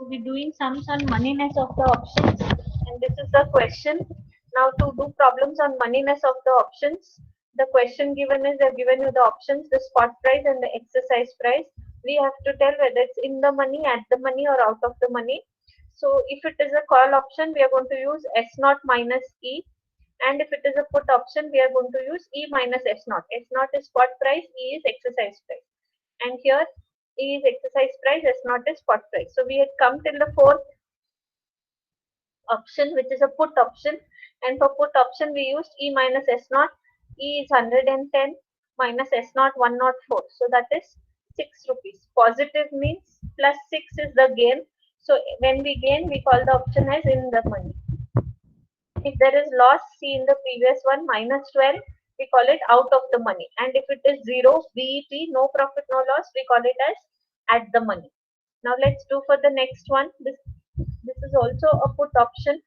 we're doing sums on moneyness of the options, and this is the question. Now to do problems on moneyness of the options, the question given is they've given you the options, the spot price and the exercise price. We have to tell whether it's in the money, at the money, or out of the money. So if it is a call option, we are going to use S naught minus E, and if it is a put option, we are going to use E minus S naught. S naught is spot price, E is exercise price, and here E is exercise price, S naught is spot price. So we had come till the fourth option, which is a put option, and for put option we used E minus S naught. E is 110 minus S naught 104, so that is 6 rupees. Positive means plus 6 is the gain. So when we gain, we call the option as in the money. If there is loss, see in the previous one, minus 12, we call it out of the money. And if it is 0, BEP, no profit, no loss, we call it as at the money. Now let's do for the next one. This is also a put option.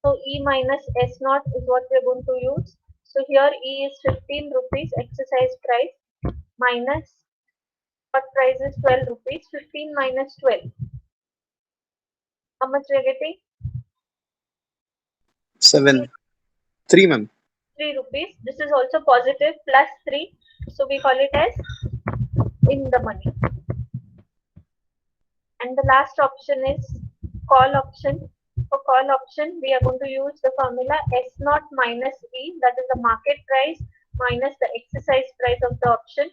So E minus S naught is what we are going to use. So here E is 15 rupees exercise price minus spot price is 12 rupees. 15 minus 12. How much we are getting? 7. 3, ma'am. 3 rupees. This is also positive plus 3. So we call it as in the money. And the last option is call option. For call option, we are going to use the formula S naught minus E, that is the market price minus the exercise price of the option.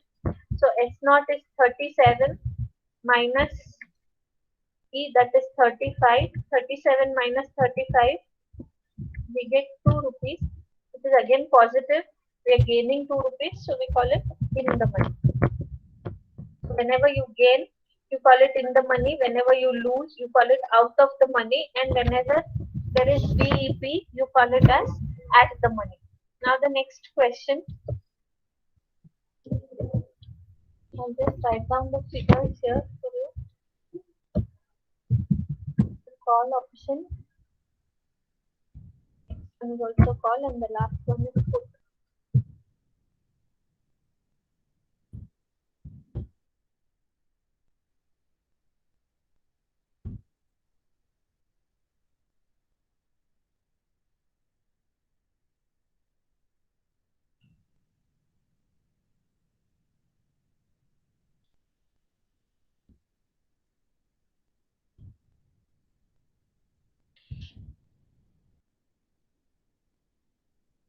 So S naught is 37 minus E, that is 35. 37 minus 35, we get 2 rupees. It is again positive. We are gaining 2 rupees, so we call it in the money. So whenever you gain, you call it in the money. Whenever you lose, you call it out of the money. And whenever there is BEP, you call it as at the money. Now the next question. I'll just write down the figures here for you. The call option. One is also call, and the last one is put.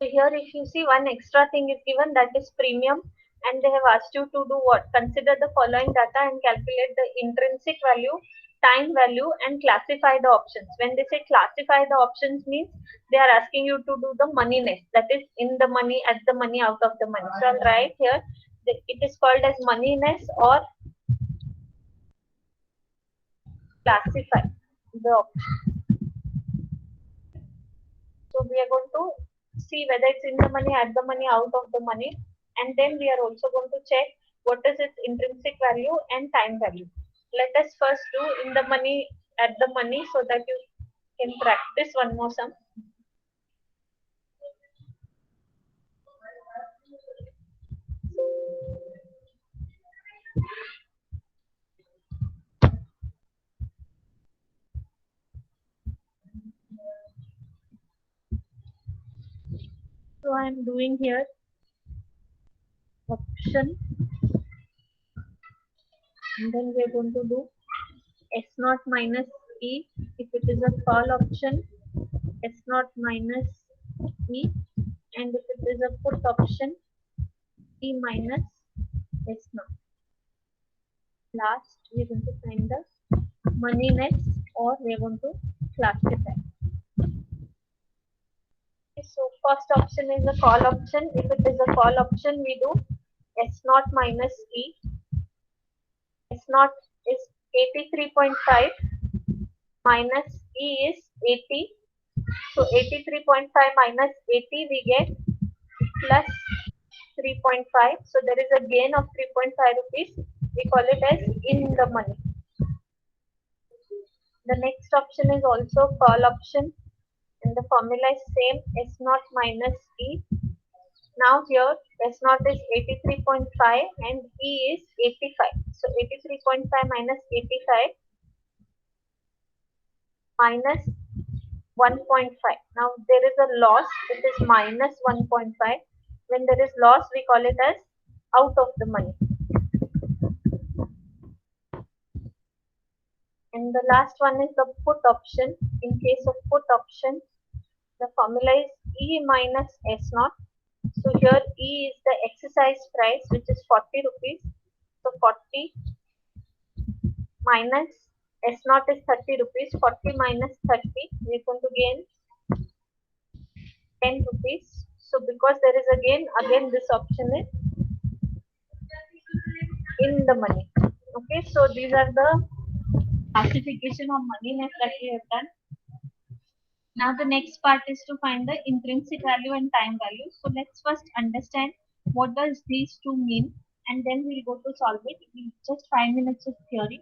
So here if you see, one extra thing is given, that is premium, and they have asked you to do what? Consider the following data and calculate the intrinsic value, time value, and classify the options. When they say classify the options means they are asking you to do the moneyness, that is in the money, at the money, out of the money. So I'll write here that it is called as moneyness or classify the option. So we are going to see whether it's in the money, at the money, out of the money, and then we are also going to check what is its intrinsic value and time value. Let us first do in the money, at the money, so that you can practice one more sum. So I am doing here option, and then we are going to do S naught minus E. If it is a call option, S naught minus E, and if it is a put option, E minus S naught. Last, we are going to find the moneyness, or we are going to classify. So first option is a call option. If it is a call option, we do S naught minus E. S naught is 83.5 minus E is 80. So 83.5 minus 80, we get plus 3.5. So there is a gain of 3.5 rupees. We call it as in the money. The next option is also call option, and the formula is same, S naught minus E. Now here S naught is 83.5 and E is 85. So 83.5 minus 85, minus 1.5. Now there is a loss, it is minus 1.5. When there is loss, we call it as out of the money. And the last one is the put option. In case of put option, the formula is E minus S naught. So here E is the exercise price, which is 40 rupees. So 40 minus S naught is 30 rupees. 40 minus 30, we are going to gain 10 rupees. So because there is a gain, again this option is in the money. Okay, so these are the classification of moneyness that we have done. Now the next part is to find the intrinsic value and time value. So let's first understand what does these two mean, and then we'll go to solve it. Just 5 minutes of theory.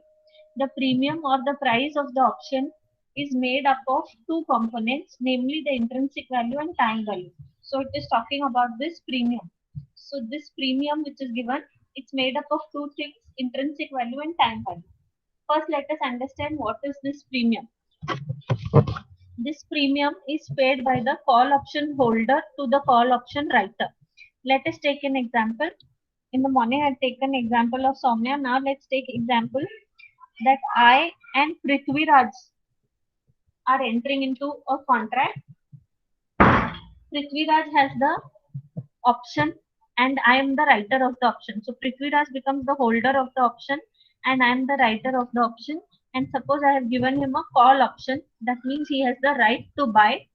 The premium or the price of the option is made up of two components, namely the intrinsic value and time value. So it is talking about this premium. So this premium which is given, it's made up of two things, intrinsic value and time value. First, let us understand what is this premium. This premium is paid by the call option holder to the call option writer. Let us take an example. In the morning, I had taken example of Soumya. Now let's take example that I and Prithviraj are entering into a contract. Prithviraj has the option and I am the writer of the option. So Prithviraj becomes the holder of the option and I am the writer of the option. And suppose I have given him a call option, that means he has the right to buy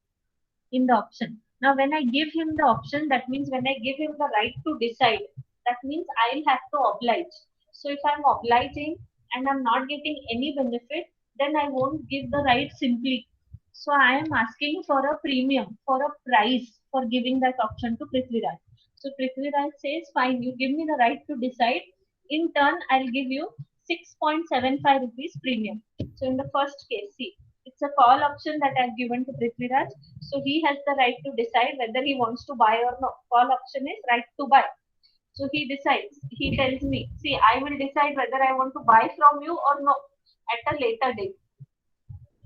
in the option. Now when I give him the option, that means when I give him the right to decide, that means I'll have to oblige. So if I'm obliging and I'm not getting any benefit, then I won't give the right simply. So I am asking for a premium, for a price for giving that option to Prithviraj. So Prithviraj says, fine, you give me the right to decide. In turn, I'll give you 6.75 rupees premium. So in the first case, see, it's a call option that I've given to Prithviraj. So he has the right to decide whether he wants to buy or not. Call option is right to buy. So he decides. He tells me, see, I will decide whether I want to buy from you or no at a later date.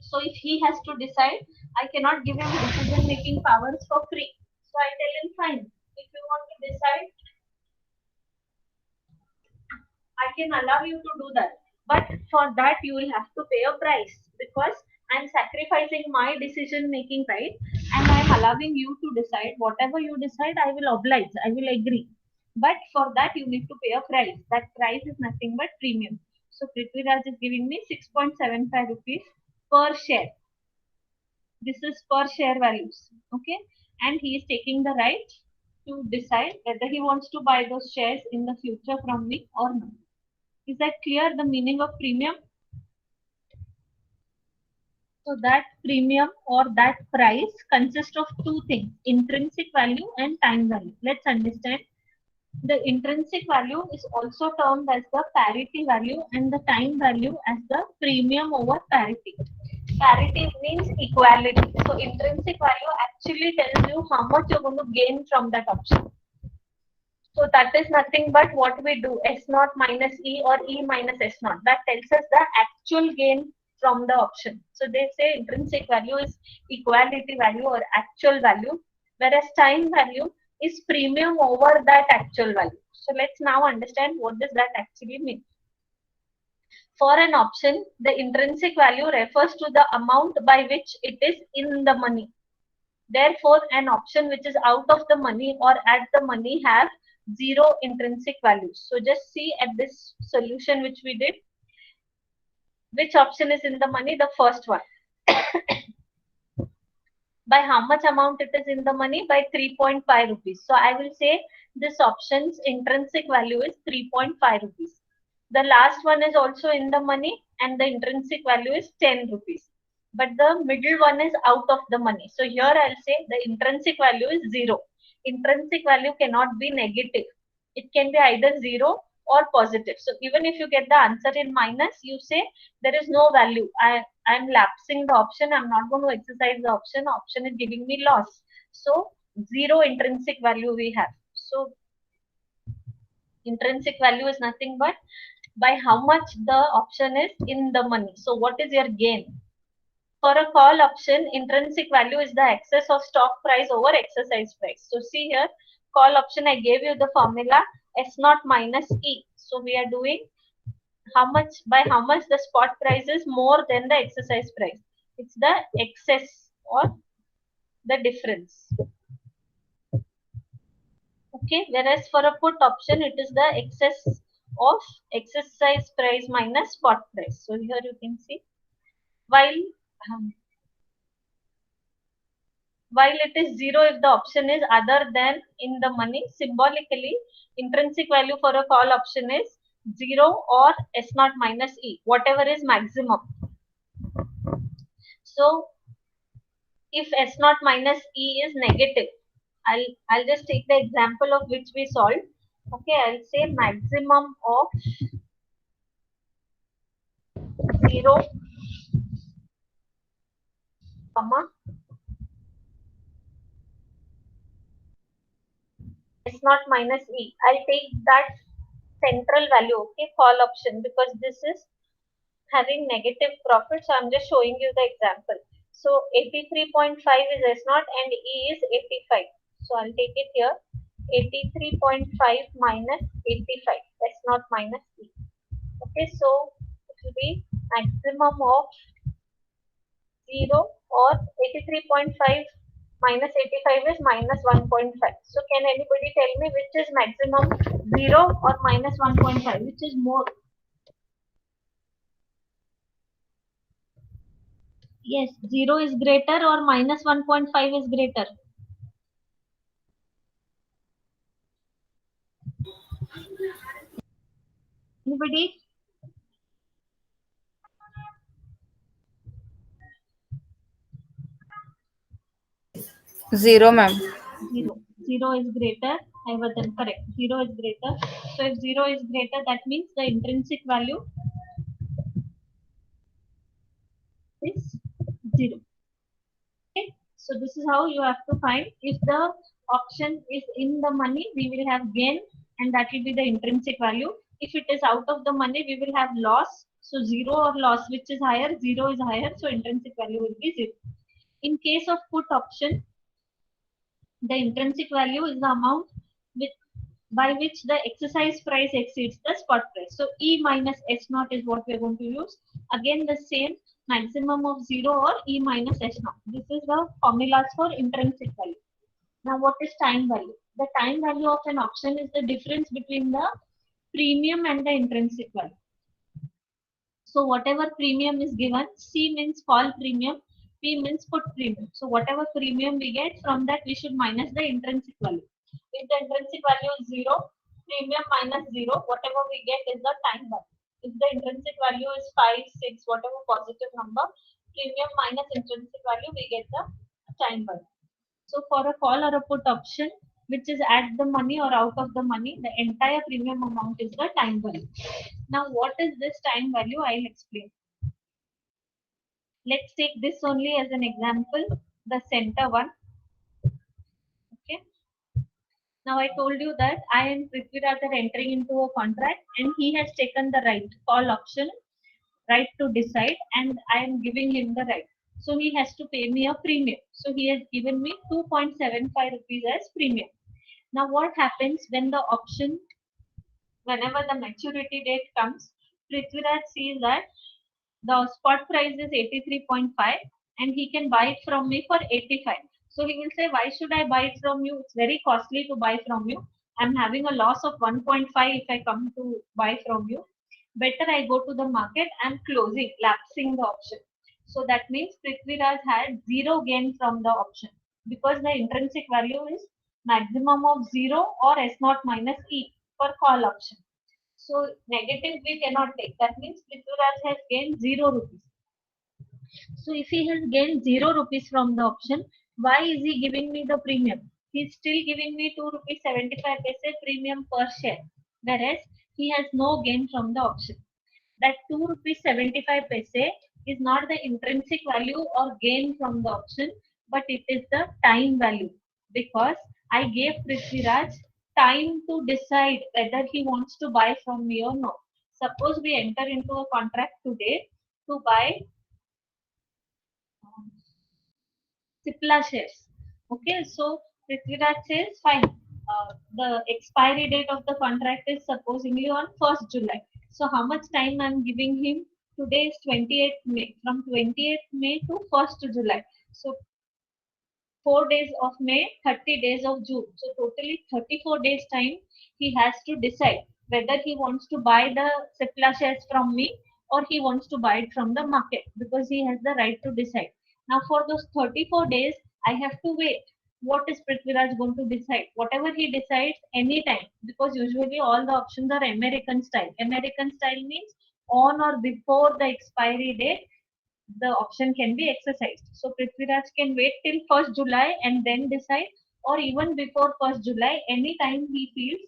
So if he has to decide, I cannot give him decision making powers for free. So I tell him, fine, if you want to decide, I can allow you to do that. But for that, you will have to pay a price because I'm sacrificing my decision making right and I'm allowing you to decide. Whatever you decide, I will oblige, I will agree. But for that, you need to pay a price. That price is nothing but premium. So Prithviraj is giving me 6.75 rupees per share. This is per share values. Okay. And he is taking the right to decide whether he wants to buy those shares in the future from me or not. Is that clear, the meaning of premium? So that premium or that price consists of two things, intrinsic value and time value. Let's understand. The intrinsic value is also termed as the parity value and the time value as the premium over parity. Parity means equality. So intrinsic value actually tells you how much you're going to gain from that option. So that is nothing but what we do, S naught minus E or E minus S naught. That tells us the actual gain from the option. So they say intrinsic value is equality value or actual value, whereas time value is premium over that actual value. So let's now understand what does that actually mean. For an option, the intrinsic value refers to the amount by which it is in the money. Therefore, an option which is out of the money or at the money have zero intrinsic values. So just see at this solution which we did, which option is in the money? The first one. By how much amount it is in the money? By 3.5 rupees. So I will say this option's intrinsic value is 3.5 rupees. The last one is also in the money and the intrinsic value is 10 rupees. But the middle one is out of the money. So here I'll say the intrinsic value is 0. Intrinsic value cannot be negative. It can be either 0 or positive. So even if you get the answer in minus, you say there is no value. I'm lapsing the option. I'm not going to exercise the option. Option is giving me loss. So 0 intrinsic value we have. So intrinsic value is nothing but by how much the option is in the money. So what is your gain? For a call option, intrinsic value is the excess of stock price over exercise price. So see here, call option, I gave you the formula S naught minus E. So we are doing how much the spot price is more than the exercise price. It's the excess or the difference. Okay, whereas for a put option, it is the excess of exercise price minus spot price. So here you can see while um, while it is zero if the option is other than in the money, symbolically intrinsic value for a call option is 0 or S naught minus E, whatever is maximum. So if S naught minus E is negative, I'll just take the example of which we solved. Okay, I'll say maximum of 0, comma S naught minus E. I'll take that central value, okay, call option, because this is having negative profit. So I'm just showing you the example. So 83.5 is S naught and E is 85. So I'll take it here. 83.5 minus 85, S naught minus E. Okay, so it will be maximum of 0 or 83.5 minus 85 is minus 1.5. So can anybody tell me which is maximum, 0 or minus 1.5? Which is more? Yes, 0 is greater or minus 1.5 is greater. Anybody? Zero, ma'am. 0. 0 is greater. I was correct. 0 is greater. So if 0 is greater, that means the intrinsic value is 0. Okay. So this is how you have to find. If the option is in the money, we will have gain and that will be the intrinsic value. If it is out of the money, we will have loss. So 0 or loss, which is higher, 0 is higher. So intrinsic value will be 0. In case of put option, the intrinsic value is the amount with, by which the exercise price exceeds the spot price. So E minus S naught is what we are going to use. Again, the same maximum of 0 or E minus S naught. This is the formulas for intrinsic value. Now, what is time value? The time value of an option is the difference between the premium and the intrinsic value. So whatever premium is given, C means call premium, P means put premium. So whatever premium we get, from that we should minus the intrinsic value. If the intrinsic value is 0, premium minus 0, whatever we get is the time value. If the intrinsic value is 5, 6, whatever positive number, premium minus intrinsic value, we get the time value. So for a call or a put option, which is at the money or out of the money, the entire premium amount is the time value. Now, what is this time value? I'll explain. Let's take this only as an example, the center one. Okay. Now, I told you that I am Prithviraj are entering into a contract and he has taken the right call option, right to decide, and I am giving him the right. So he has to pay me a premium. So he has given me 2.75 rupees as premium. Now, what happens when the option, whenever the maturity date comes, Prithviraj sees that the spot price is 83.5 and he can buy it from me for 85. So he will say, why should I buy it from you? It's very costly to buy from you. I'm having a loss of 1.5 if I come to buy from you. Better I go to the market and closing, lapsing the option. So that means Prithviraj had zero gain from the option because the intrinsic value is maximum of 0 or S naught minus E for call option. So negative we cannot take. That means Prithviraj has gained 0 rupees. So if he has gained 0 rupees from the option, why is he giving me the premium? He's still giving me 2 rupees 75 paise premium per share, whereas he has no gain from the option. That 2 rupees 75 paise is not the intrinsic value or gain from the option, but it is the time value because I gave Prithviraj time to decide whether he wants to buy from me or not. Suppose we enter into a contract today to buy Cipla shares. Okay, so Prithviraj says fine. The expiry date of the contract is supposedly on 1st July. So how much time I'm giving him? Today is 28th May. From 28th May to 1st July. So 4 days of May, 30 days of June. So totally 34 days time he has to decide whether he wants to buy the Cipla shares from me or he wants to buy it from the market because he has the right to decide. Now for those 34 days, I have to wait. What is Prithviraj going to decide? Whatever he decides anytime, because usually all the options are American style. American style means on or before the expiry date the option can be exercised. So Prithviraj can wait till 1st July and then decide, or even before 1st July, anytime he feels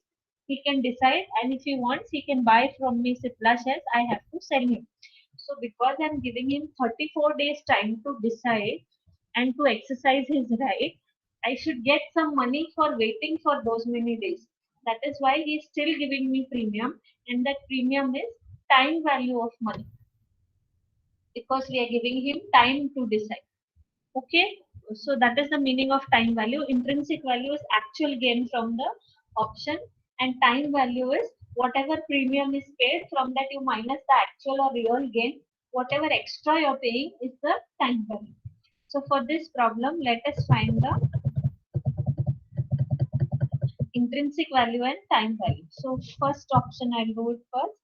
he can decide, and if he wants, he can buy from me Cipla shares. I have to sell him. So because I'm giving him 34 days time to decide and to exercise his right, I should get some money for waiting for those many days. That is why he is still giving me premium, and that premium is time value of money because we are giving him time to decide. Okay, so that is the meaning of time value. Intrinsic value is actual gain from the option, and time value is whatever premium is paid from that you minus the actual or real gain. Whatever extra you're paying is the time value. So for this problem, let us find the intrinsic value and time value. So first option I'll do it first.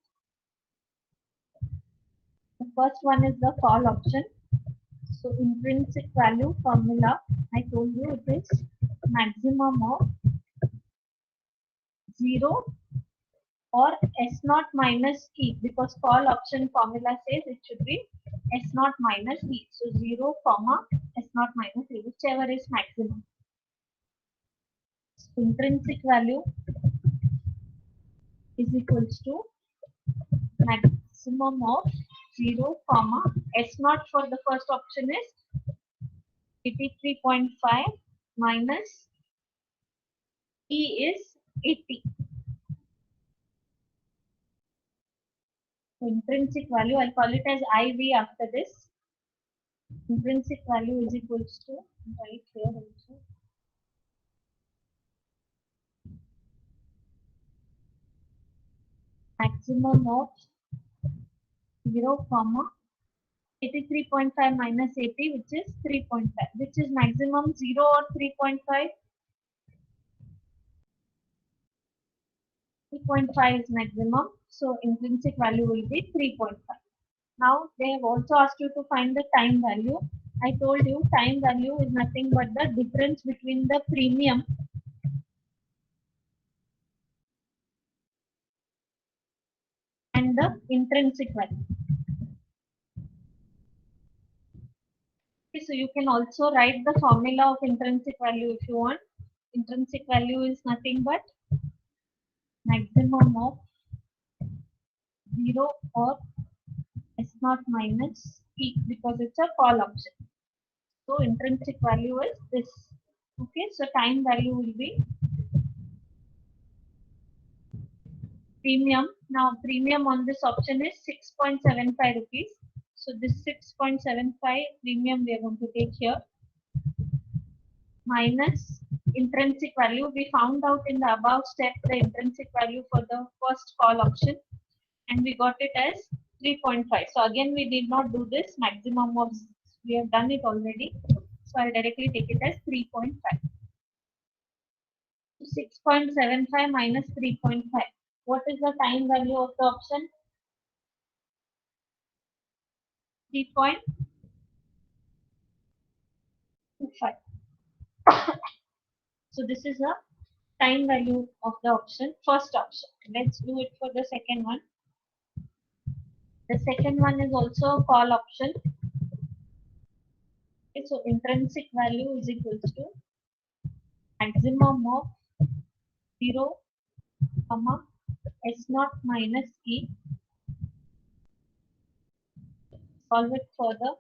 The first one is the call option. So intrinsic value formula, I told you it is maximum of 0 or S naught minus E, because call option formula says it should be S naught minus E. So 0 comma S naught minus E, whichever is maximum. So intrinsic value is equals to maximum of 0 comma S naught for the first option is 83.5 minus E is 80. So intrinsic value, I'll call it as IV after this. Intrinsic value is equals to, right here also, maximum of 0 comma 83.5 minus 80, which is 3.5, which is maximum 0 or 3.5. 3.5 is maximum, so intrinsic value will be 3.5. Now they have also asked you to find the time value. I told you time value is nothing but the difference between the premium and the intrinsic value. Okay, so you can also write the formula of intrinsic value if you want. Intrinsic value is nothing but maximum of 0 or S naught minus E, because it's a call option. So intrinsic value is this. Okay, so time value will be premium. Now premium on this option is 6.75 rupees. So this 6.75 premium we are going to take here minus intrinsic value. We found out in the above step the intrinsic value for the first call option, and we got it as 3.5. So again we did not do this maximum of, we have done it already. So I'll directly take it as 3.5. 6.75 minus 3.5. What is the time value of the option? 3.25. So this is the time value of the option, first option. Let's do it for the second one. The second one is also a call option. Okay, so intrinsic value is equal to maximum of 0 comma S naught minus E. Solve it further.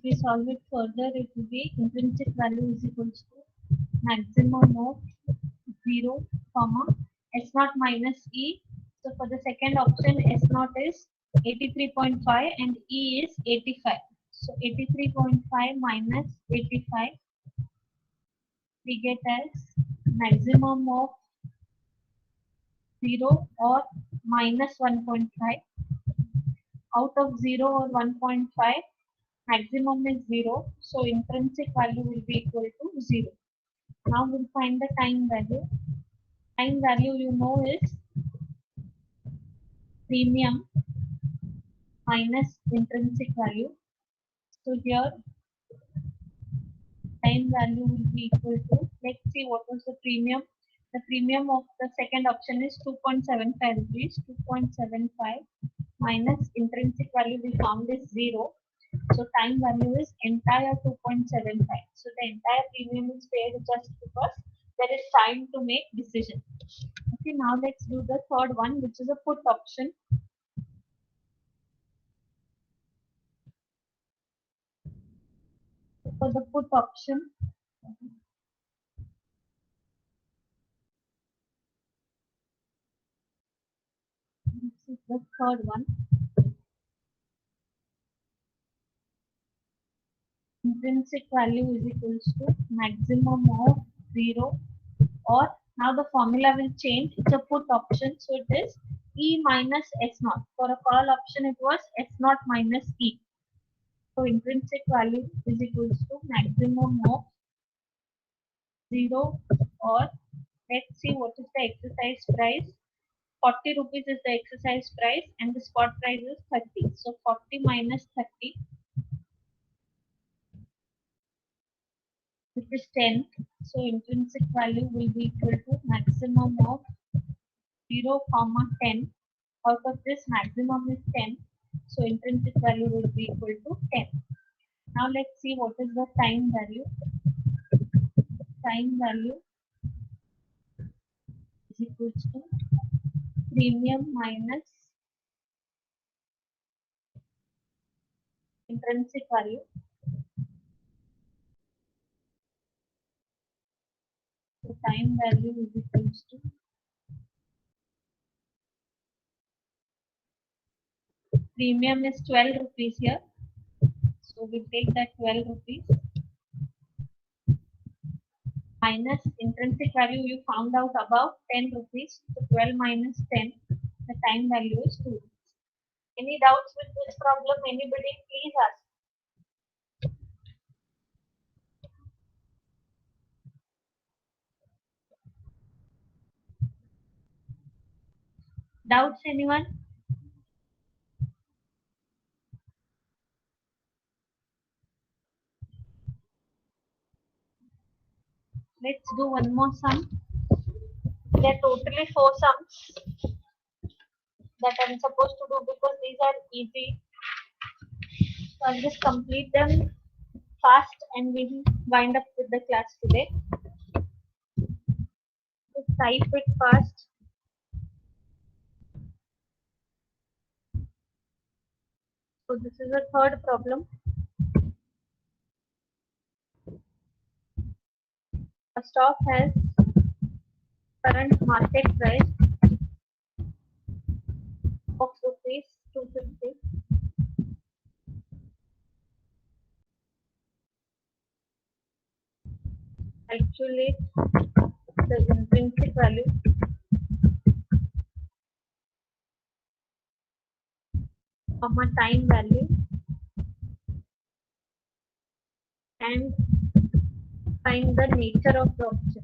we solve it further, it will be intrinsic value is equals to maximum of 0, comma, S naught minus E. So for the second option, S naught is 83.5 and E is 85. So 83.5 minus 85, we get as maximum of 0 or minus 1.5. Out of 0 or 1.5, maximum is 0. So intrinsic value will be equal to 0. Now we'll find the time value. Time value you know is premium minus intrinsic value. So here time value will be equal to, let's see what was the premium. The premium of the second option is 2.75 rupees. 2.75 minus intrinsic value we found is 0. So time value is entire 2.75. So the entire premium is paid just because there is time to make decision. Okay, now let's do the third one, which is a put option. For the put option, this is the third one. Intrinsic value is equals to maximum of 0, or now the formula will change. It's a put option, so it is E minus S naught. For a call option, it was S naught minus E. So intrinsic value is equals to maximum of 0, or let's see what is the exercise price. 40 rupees is the exercise price and the spot price is 30. So 40 minus 30, which is 10. So intrinsic value will be equal to maximum of 0, 10. Out of this, maximum is 10. So intrinsic value will be equal to 10. Now let's see what is the time value. Time value is equal to premium minus intrinsic value. So time value is equal to premium is 12 rupees here. So we take that 12 rupees minus intrinsic value you found out above 10 rupees. So 12 minus 10, the time value is 2 rupees. Any doubts with this problem? Anybody, please ask. Doubts, anyone? Let's do one more sum. There are totally 4 sums that I'm supposed to do because these are easy. So I'll just complete them fast and we'll wind up with the class today. Just type it fast. So this is the third problem. A stock has current market price of rupees 250. Calculate the intrinsic value of a time value and find the nature of the option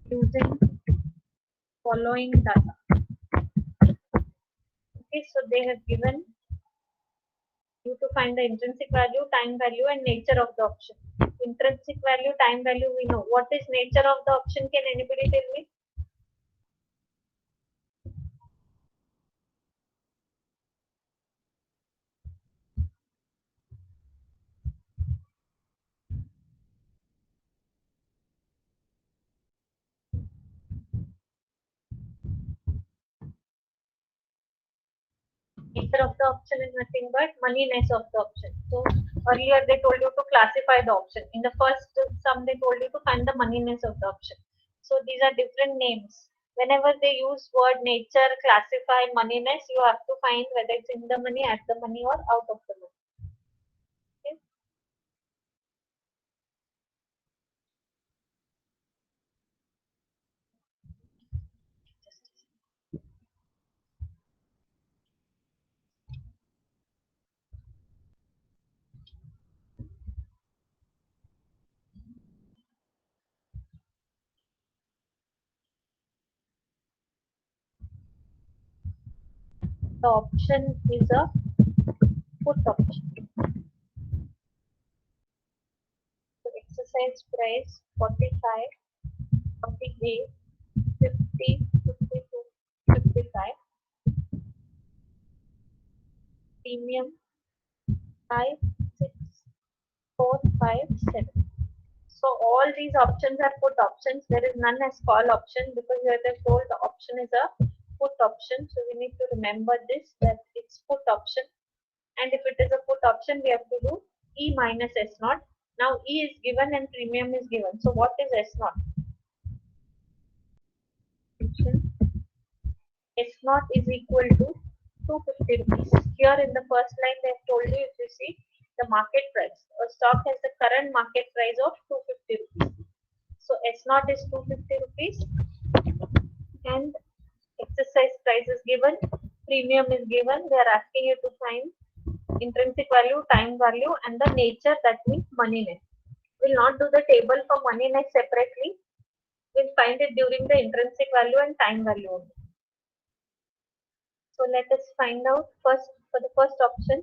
using following data. Okay, so they have given you to find the intrinsic value, time value, and nature of the option. Intrinsic value, time value, we know. What is nature of the option? Can anybody tell me? nature of the option is nothing but moneyness of the option. So earlier they told you to classify the option. In the first sum they told you to find the moneyness of the option. So these are different names. Whenever they use word nature, classify, moneyness, you have to find whether it's in the money, at the money, or out of the money. Okay. The option is a put option. So exercise price 45, 48, 50, 52, 55. Premium 5, 6, 4, 5, 7. So all these options are put options. There is none as call option because we are told the option is a put option. So we need to remember this, that it's put option. And if it is a put option, we have to do E minus S naught. Now E is given and premium is given. So what is S naught? S naught is equal to 250 rupees. Here in the first line they have told you, if you see the market price, a stock has the current market price of 250 rupees. So S naught is 250 rupees and exercise price is given, premium is given. They are asking you to find intrinsic value, time value, and the nature, that means moneyness. We'll not do the table for moneyness separately. We'll find it during the intrinsic value and time value only. So let us find out first for the first option.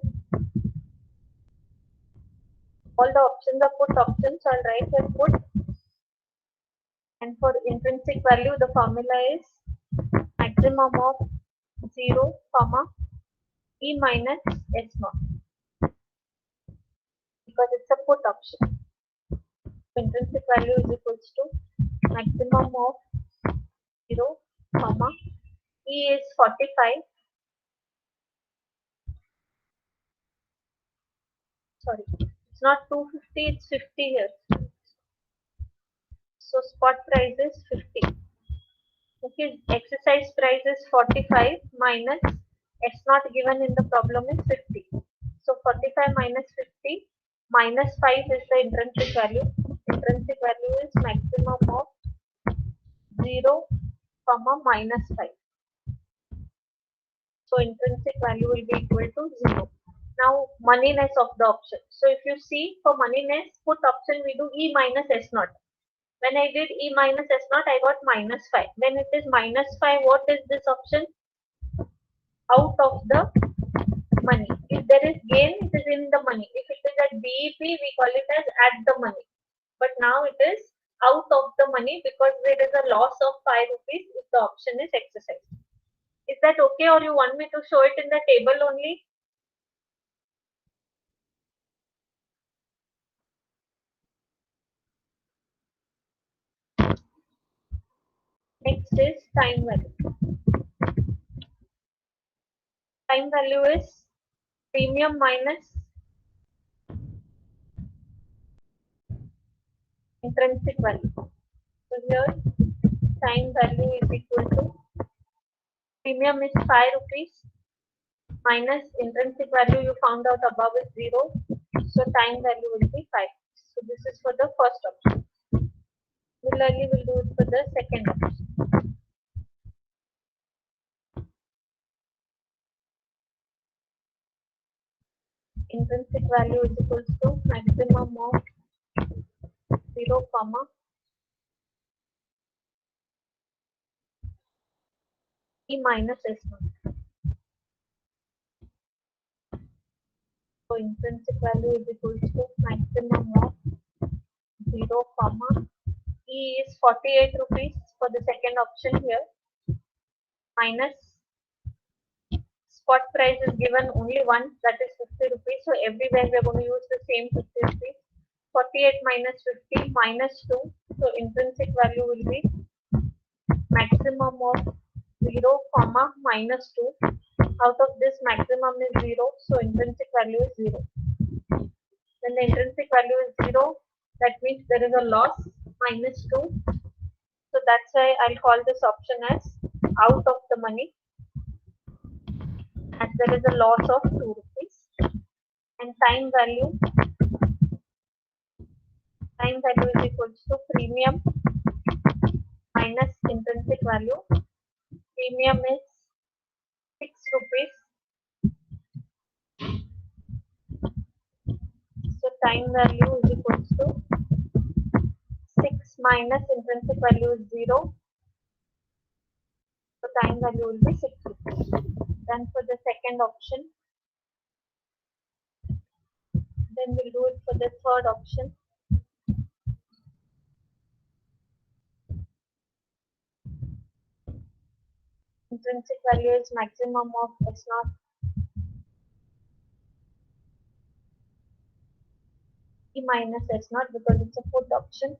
All the options are put options, so I'll write here put. And for intrinsic value, the formula is maximum of 0, comma, E minus S naught. Because it's a put option. Intrinsic value is equals to maximum of 0, comma, E is 45. Sorry, it's not 250, it's 50 here. So spot price is 50. Okay, exercise price is 45 minus S not given in the problem is 50. So 45 minus 50 minus 5 is the intrinsic value. Intrinsic value is maximum of 0, comma, minus 5. So intrinsic value will be equal to 0. Now moneyness of the option. So if you see for moneyness put option we do E minus S naught. When I did E minus S naught I got minus 5. When it is minus 5, what is this option? Out of the money. If there is gain, it is in the money. If it is at BEP, we call it as at the money. But now it is out of the money because there is a loss of 5 rupees if the option is exercised. Is that okay, or you want me to show it in the table only? Next is time value. Time value is premium minus intrinsic value. So here time value is equal to premium is 5 rupees minus intrinsic value you found out above is 0. So time value will be 5. So this is for the first option. Similarly, we'll do it for the second option. Intrinsic value is equals to maximum of 0, comma, E minus S naught. So intrinsic value is equals to maximum of 0, comma, E is 48 rupees for the second option here, minus spot price is given only once, that is 50 rupees. So everywhere we are going to use the same 50 rupees. 48 minus 50 minus 2. So intrinsic value will be maximum of 0, comma, minus 2. Out of this, maximum is 0, so intrinsic value is 0. When the intrinsic value is 0, that means there is a loss, minus 2. So that's why I'll call this option as out of the money, as there is a loss of 2 rupees. And time value is equals to premium minus intrinsic value. Premium is 6 rupees. So time value is equals to 6 minus intrinsic value is 0. So time value will be 6 rupees. Then for the second option, then we'll do it for the third option. Intrinsic value is maximum of S naught E minus S naught because it's a fourth option.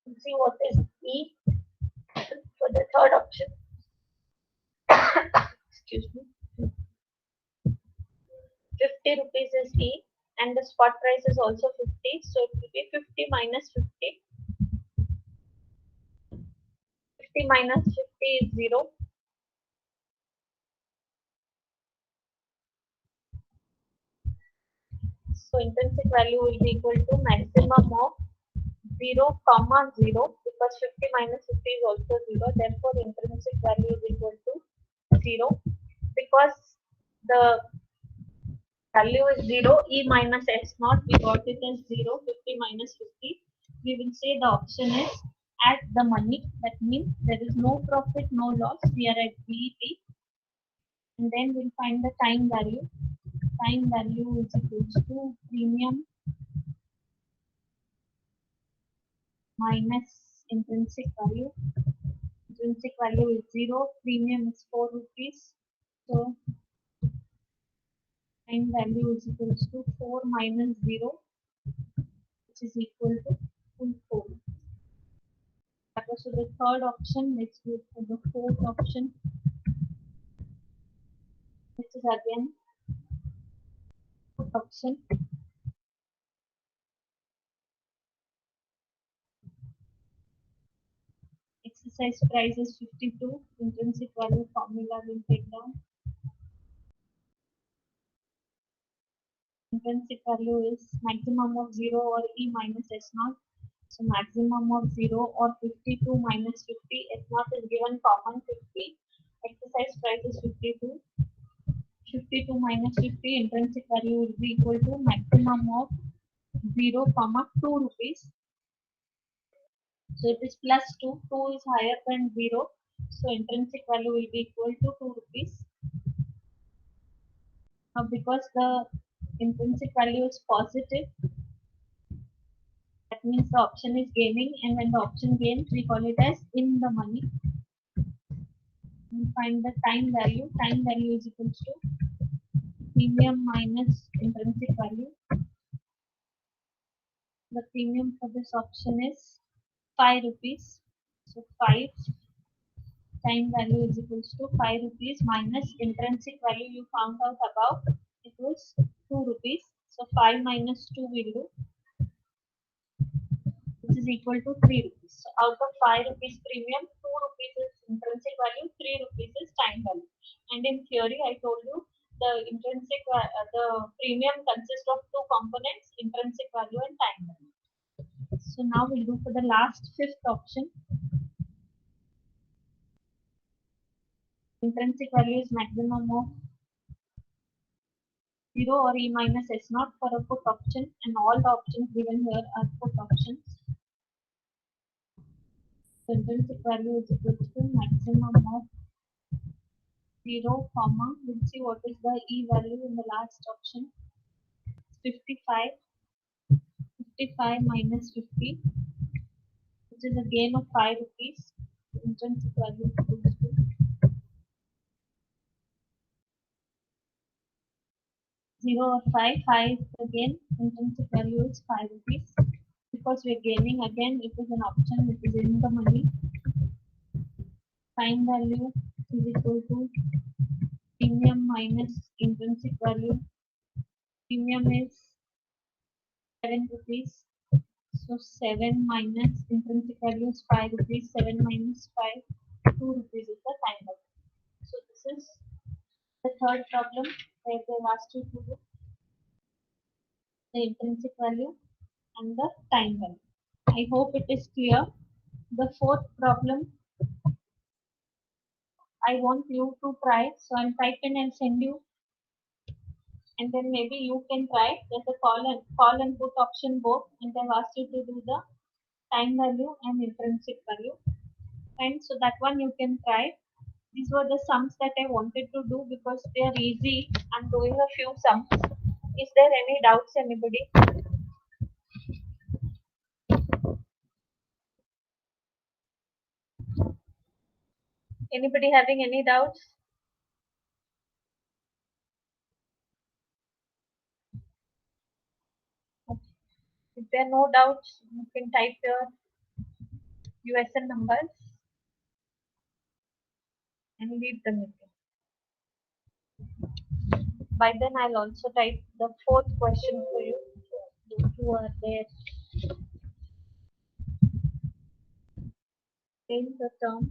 Let's see what is E for the third option. Excuse me. 50 rupees is E and the spot price is also 50. So it will be 50 minus 50. 50 minus 50 is 0. So intrinsic value will be equal to maximum of 0, comma 0 because 50 minus 50 is also 0. Therefore, intrinsic value is equal to 0 because the value is 0, E minus S naught, we got it as 0, 50 minus 50. We will say the option is at the money. That means there is no profit, no loss. We are at BEP. And then we'll find the time value. Time value is equal to premium minus intrinsic value. Intrinsic value is 0, premium is 4 rupees. So time value is equal to 4 minus 0, which is equal to full 4. That was for the third option. Let's go for the fourth option. This is again fourth option. Exercise price is 52. Intrinsic value formula will take down. Intrinsic value is maximum of 0 or E minus S naught. So maximum of 0 or 52 minus 50. S naught is given common 50. Exercise price is 52. 52 minus 50. Intrinsic value will be equal to maximum of 0, 2 rupees. So it is plus 2. 2 is higher than 0. So intrinsic value will be equal to 2 rupees. Now because the intrinsic value is positive, that means the option is gaining, and when the option gains, we call it as in the money. We find the time value. Time value is equal to premium minus intrinsic value. The premium for this option is 5 rupees. So 5 time value is equal to 5 rupees minus intrinsic value you found out above. It was 2 rupees. So 5 minus 2 will do, which is equal to 3 rupees. So out of 5 rupees premium, 2 rupees is intrinsic value, 3 rupees is time value. And in theory, I told you the the premium consists of two components, intrinsic value and time value. So now we'll do for the last fifth option. Intrinsic value is maximum of 0 or E minus S naught for a put option, and all the options given here are put options. So intrinsic value is equal to maximum of 0, comma, we'll see what is the E value in the last option. 55. 55 minus 50, which is a gain of 5 rupees. Intrinsic value is equal to 0 or 5. 5 again, intrinsic value is 5 rupees. Because we're gaining again, it is an option which is in the money. Time value is equal to premium minus intrinsic value. Premium is 7 rupees. So 7 minus intrinsic value is 5 rupees. 7 minus 5, 2 rupees is the time value. So this is the third problem where they've asked you to do the intrinsic value and the time value. I hope it is clear. The fourth problem I want you to try. So I'll type in and send you, and then maybe you can try. There's a call and put option both, and they've asked you to do the time value and intrinsic value. And so that one you can try. These were the sums that I wanted to do because they are easy. I'm doing a few sums. Is there any doubts, anybody? Anybody having any doubts? If there are no doubts, you can type your USN numbers and leave the meeting. By then, I'll also type the fourth question for you. Those who are there in the term.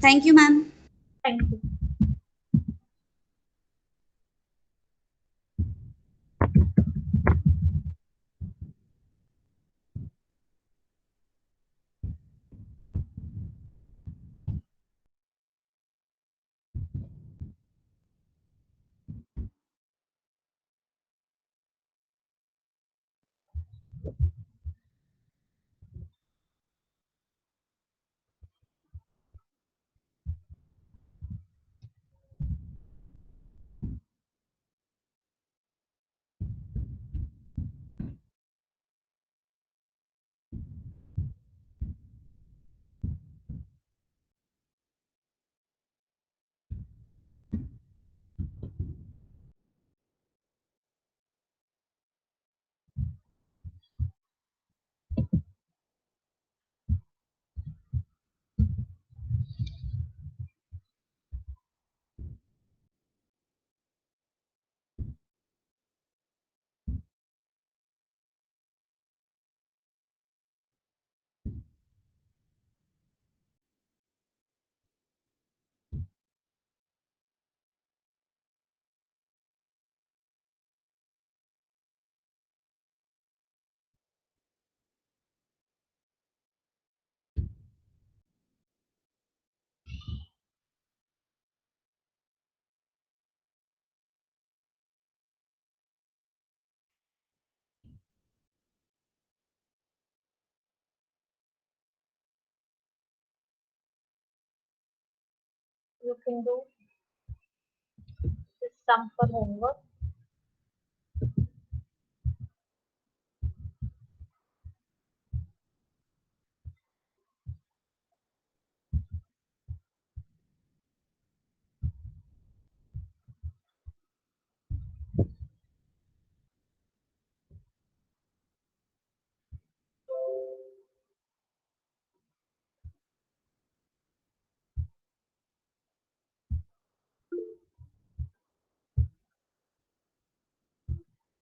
Thank you, ma'am. Thank you. You can do this sum for homework.